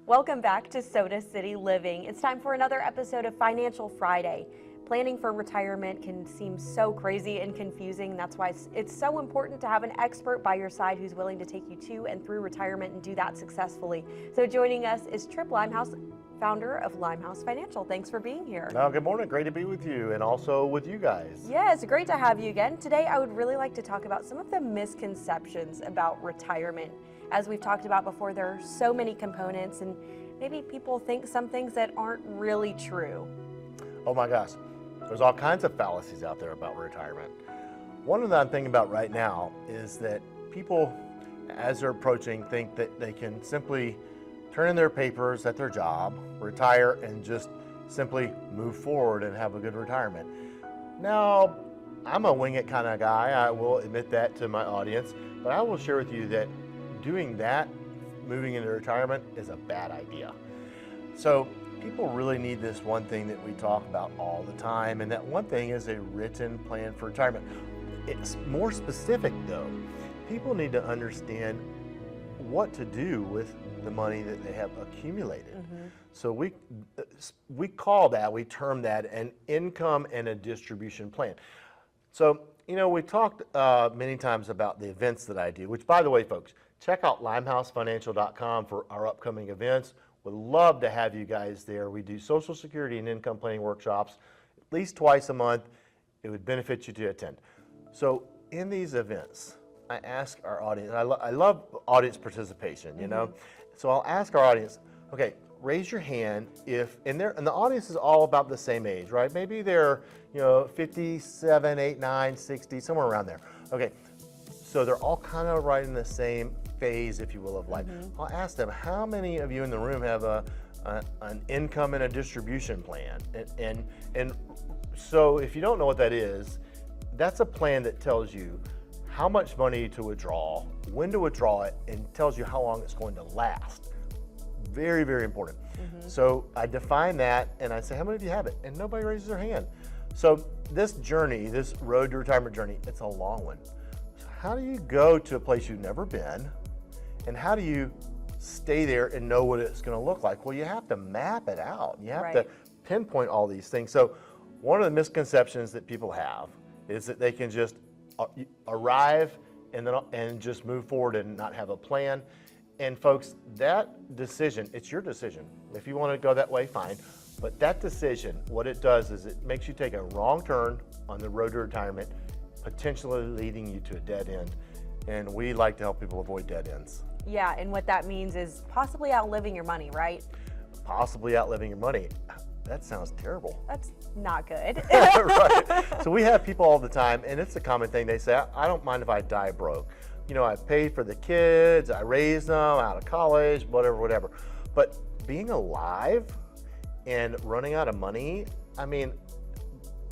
Welcome back to Soda City Living. It's time for another episode of Financial Friday. Planning for retirement can seem so crazy and confusing. That's why it's so important to have an expert by your side who's willing to take you to and through retirement and do that successfully. So joining us is Tripp Limehouse, founder of Limehouse Financial. Thanks for being here. Oh, good morning. Great to be with you and also with you guys. Yeah, it's great to have you again. Today, I would really like to talk about some of the misconceptions about retirement. As we've talked about before, there are so many components and maybe people think some things that aren't really true. Oh my gosh, there's all kinds of fallacies out there about retirement. One of them I'm thinking about right now is that people, as they're approaching, think that they can simply turn in their papers at their job, retire, and just simply move forward and have a good retirement. Now, I'm a wing it kind of guy. I will admit that to my audience, but I will share with you that doing that, moving into retirement, is a bad idea. So people really need this one thing that we talk about all the time, and that one thing is a written plan for retirement. It's more specific though. People need to understand what to do with the money that they have accumulated. So we call that, we term that an income and a distribution plan. So, you know, we talked many times about the events that I do, which, by the way, folks, check out limehousefinancial.com for our upcoming events. Would love to have you guys there. We do Social Security and income planning workshops at least twice a month. It would benefit you to attend. So in these events, I ask our audience, I love audience participation, you know? So I'll ask our audience, okay, raise your hand if, and the audience is all about the same age, right? Maybe they're, 57, 8, 9, 60, somewhere around there. Okay, so they're all kind of right in the same phase, if you will, of life. I'll ask them, how many of you in the room have an income and a distribution plan? And so if you don't know what that is, that's a plan that tells you how much money to withdraw, when to withdraw it, and tells you how long it's going to last. Very, very important. So I define that and I say, how many of you have it? And nobody raises their hand. So this journey, this road to retirement journey, it's a long one. So how do you go to a place you've never been? And how do you stay there and know what it's going to look like? Well, you have to map it out. You have to pinpoint all these things. So one of the misconceptions that people have is that they can just arrive and just move forward and not have a plan. And folks, that decision, it's your decision. If you want to go that way, fine. But that decision, what it does is it makes you take a wrong turn on the road to retirement, potentially leading you to a dead end. And we like to help people avoid dead ends. Yeah, and what that means is possibly outliving your money, right? Possibly outliving your money. That sounds terrible. That's not good. Right. So we have people all the time, and it's a common thing. They say, I don't mind if I die broke. I paid for the kids, I raised them out of college, whatever. But being alive and running out of money, I mean,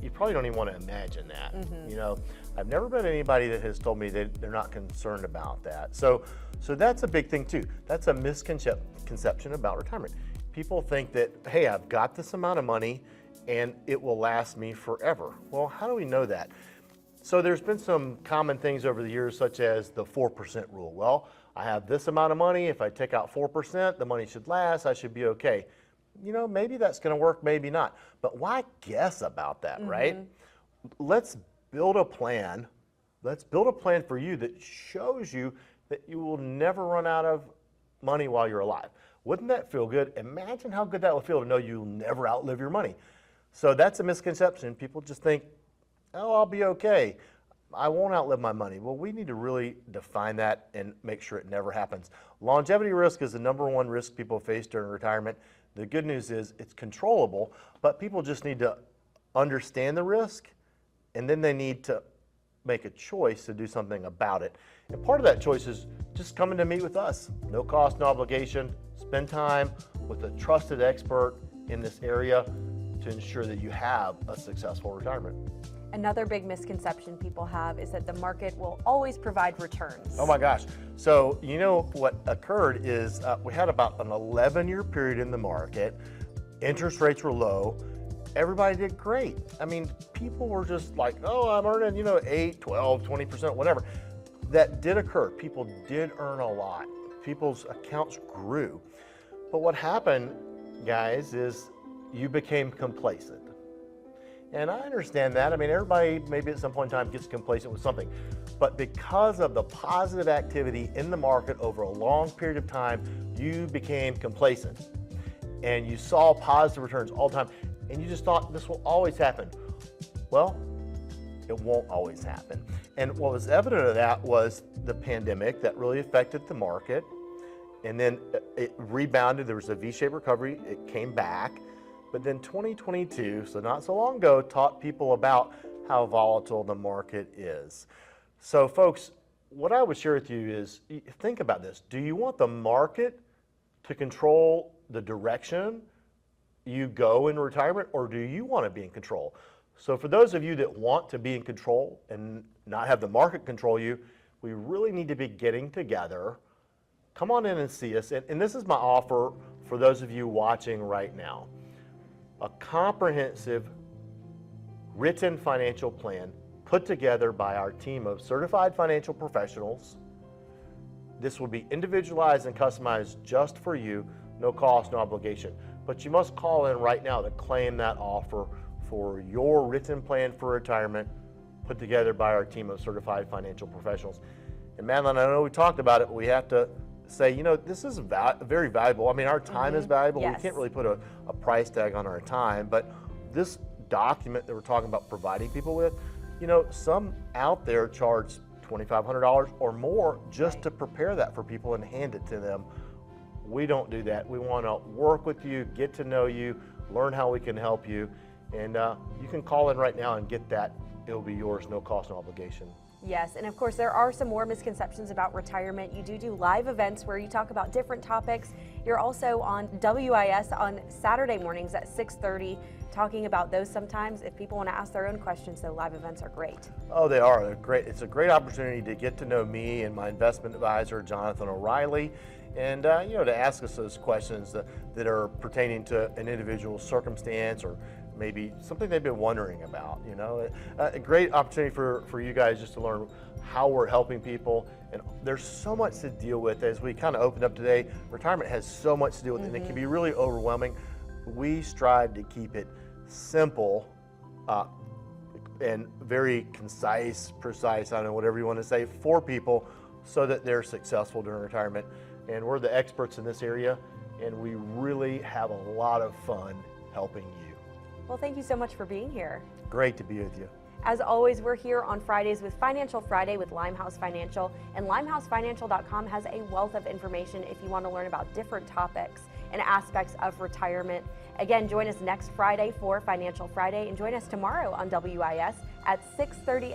you probably don't even want to imagine that. I've never met anybody that has told me that they're not concerned about that. So that's a big thing too. That's a misconception about retirement. People think that, hey, I've got this amount of money and it will last me forever. Well, how do we know that? So there's been some common things over the years, such as the 4% rule. Well, I have this amount of money. If I take out 4%, the money should last. I should be okay. Maybe that's going to work, maybe not. But why guess about that, right? Let's build a plan. Let's build a plan for you that shows you that you will never run out of money while you're alive. Wouldn't that feel good? Imagine how good that would feel to know you'll never outlive your money. So that's a misconception. People just think, oh, I'll be okay. I won't outlive my money. Well, we need to really define that and make sure it never happens. Longevity risk is the number one risk people face during retirement. The good news is it's controllable, but people just need to understand the risk, and then they need to make a choice to do something about it. And part of that choice is just coming to meet with us. No cost, no obligation. Spend time with a trusted expert in this area to ensure that you have a successful retirement. Another big misconception people have is that the market will always provide returns. Oh my gosh. So what occurred is we had about an 11-year period in the market. Interest rates were low. Everybody did great. I mean, people were just like, oh, I'm earning, 8, 12, 20%, whatever. That did occur. People did earn a lot. People's accounts grew. But what happened, guys, is you became complacent. And I understand that. I mean, everybody maybe at some point in time gets complacent with something. But because of the positive activity in the market over a long period of time, you became complacent. And you saw positive returns all the time. And you just thought this will always happen. Well, it won't always happen. And what was evident of that was the pandemic that really affected the market. And then it rebounded. There was a V-shaped recovery. It came back. But then 2022, so not so long ago, taught people about how volatile the market is. So folks, what I would share with you is, think about this. Do you want the market to control the direction you go in retirement, or do you want to be in control? So for those of you that want to be in control and not have the market control you, we really need to be getting together. Come on in and see us. And this is my offer for those of you watching right now. A comprehensive written financial plan put together by our team of certified financial professionals. This will be individualized and customized just for you, no cost, no obligation. But you must call in right now to claim that offer for your written plan for retirement put together by our team of certified financial professionals. And Madeline, I know we talked about it, but we have to say, you know, this is very valuable. I mean, our time is valuable. Yes. We can't really put a price tag on our time, but this document that we're talking about providing people with, you know, some out there charge $2,500 or more just to prepare that for people and hand it to them. We don't do that. We want to work with you, get to know you, learn how we can help you, and you can call in right now and get that. It'll be yours, no cost, no obligation. Yes, and of course there are some more misconceptions about retirement. You do live events where you talk about different topics. You're also on WIS on Saturday mornings at 6:30 talking about those sometimes if people want to ask their own questions, so live events are great. Oh, they are. They're great. It's a great opportunity to get to know me and my investment advisor, Jonathan O'Reilly, and you know, to ask us those questions that are pertaining to an individual's circumstance or maybe something they've been wondering about. You know, a great opportunity for you guys just to learn how we're helping people. And there's so much to deal with as we kind of opened up today. Retirement has so much to deal with, and it can be really overwhelming. We strive to keep it simple and very concise, precise, I don't know, whatever you want to say, for people so that they're successful during retirement. And we're the experts in this area, and we really have a lot of fun helping you. Well, thank you so much for being here. Great to be with you. As always, we're here on Fridays with Financial Friday with Limehouse Financial, and limehousefinancial.com has a wealth of information if you want to learn about different topics and aspects of retirement. Again, join us next Friday for Financial Friday, and join us tomorrow on WIS at 6:30.